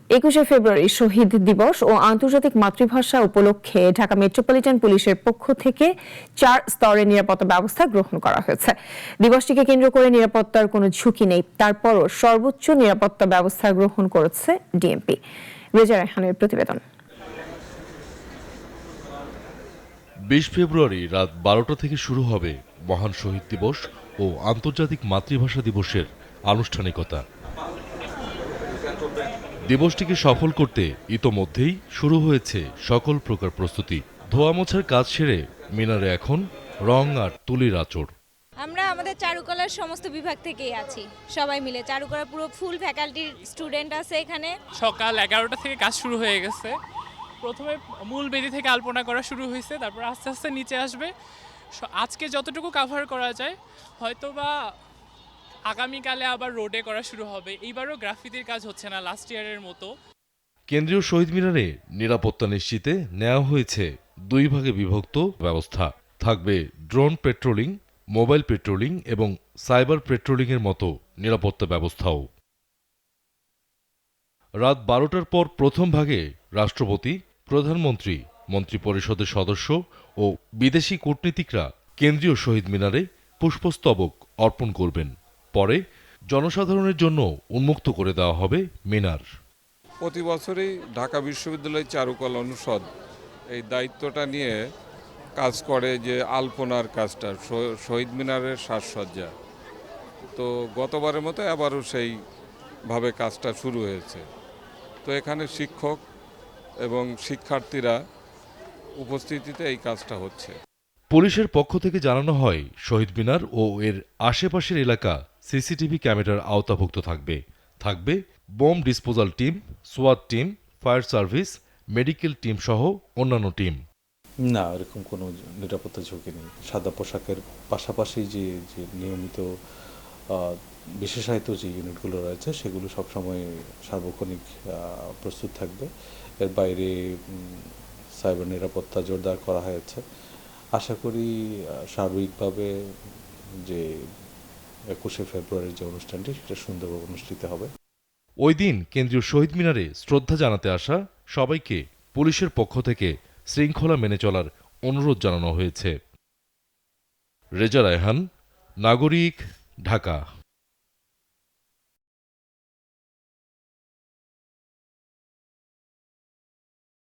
21শে ফেব্রুয়ারি শহীদ দিবস ও আন্তর্জাতিক মাতৃভাষা উপলক্ষে ঢাকা মেট্রোপলিটন পুলিশের পক্ষ থেকে 4 স্তরের নিরাপত্তা ব্যবস্থা গ্রহণ করা হয়েছে। দিবসটিকে কেন্দ্র করে নিরাপত্তার কোনো ঝুঁকি নেই, তারপরও সর্বোচ্চ নিরাপত্তা ব্যবস্থা গ্রহণ করেছে ডিএমপি। রেজা রায়হানের প্রতিবেদন। 20 ফেব্রুয়ারি রাত 12টা থেকে শুরু হবে মহান শহীদ দিবস ও আন্তর্জাতিক মাতৃভাষা দিবসের আনুষ্ঠানিকতা। দিবসটিকে সফল করতে ইতোমধ্যেই শুরু হয়েছে সকল প্রকার প্রস্তুতি। ধোয়া মোছার কাজ সেরে মিনারে এখন রং আর তুলির আঁচড়। আমরা আমাদের চারুকলার সমস্ত বিভাগ থেকেই আছি, সবাই মিলে চারুকলার পুরো ফুল ফ্যাকাল্টির স্টুডেন্ট আছে এখানে। সকাল 11টা থেকে কাজ শুরু হয়ে গেছে। প্রথমে মূল বেদি থেকে আলপনা করা শুরু হয়েছে, তারপর আস্তে আস্তে নিচে আসবে। আজকে যতটুকু কাভার করা যায়, হয়তোবা আগামীকালে আবার রোডে করা শুরু হবে। এইবারও গ্রাফিতির কাজ হচ্ছে না লাস্ট ইয়ারের মতো। কেন্দ্রীয় শহীদ মিনারে নিরাপত্তা নিশ্চিতে নেওয়া হয়েছে 2 ভাগে বিভক্ত ব্যবস্থা। থাকবে ড্রোন পেট্রোলিং, মোবাইল পেট্রোলিং এবং সাইবার পেট্রোলিংয়ের মতো নিরাপত্তা ব্যবস্থাও। রাত 12টার পর প্রথম ভাগে রাষ্ট্রপতি, প্রধানমন্ত্রী, মন্ত্রিপরিষদের সদস্য ও বিদেশি কূটনীতিকরা কেন্দ্রীয় শহীদ মিনারে পুষ্পস্তবক অর্পণ করবেন। পরে জনসাধারণের জন্য উন্মুক্ত করে দেওয়া হবে মিনার। প্রতি বছরই ঢাকা বিশ্ববিদ্যালয় চারুকলা অনুষদ এই দায়িত্বটা নিয়ে কাজ করে, যে আলপনার কাজটা, শহীদ মিনারের সাজসজ্জা। তো গতবারের মতো আবারও সেইভাবে কাজটা শুরু হয়েছে। তো এখানে শিক্ষক এবং শিক্ষার্থীরা উপস্থিতিতে এই কাজটা হচ্ছে। পুলিশের পক্ষ থেকে জানানো হয়, শহীদ মিনার ও এর আশেপাশের এলাকা সিসিটিভি ক্যামেরার আওতাভুক্ত থাকবে। থাকবে বোম ডিসপোজাল টিম, সোয়াট team, fire service, medical team সহ অন্যান্য টিম। না, এরকম কোনো নিরাপত্তা ঝুঁকি নেই। সাদা পোশাকের পাশাপাশি যে নিয়মিত বিশেষায়িত যে ইউনিটগুলো রয়েছে সেগুলো সবসময় সার্বক্ষণিক প্রস্তুত থাকবে। এর বাইরে সাইবার নিরাপত্তা জোরদার করা হয়েছে। আশা করি সার্বিকভাবে যে 21শে ফেব্রুয়ারির যে অনুষ্ঠানটি সেটা সুন্দরভাবে অনুষ্ঠিত হবে। ওই দিন কেন্দ্রীয় শহীদ মিনারে শ্রদ্ধা জানাতে আসা সবাইকে পুলিশের পক্ষ থেকে শৃঙ্খলা মেনে চলার অনুরোধ জানানো হয়েছে। রেজা রায়হান, নাগরিক, ঢাকা।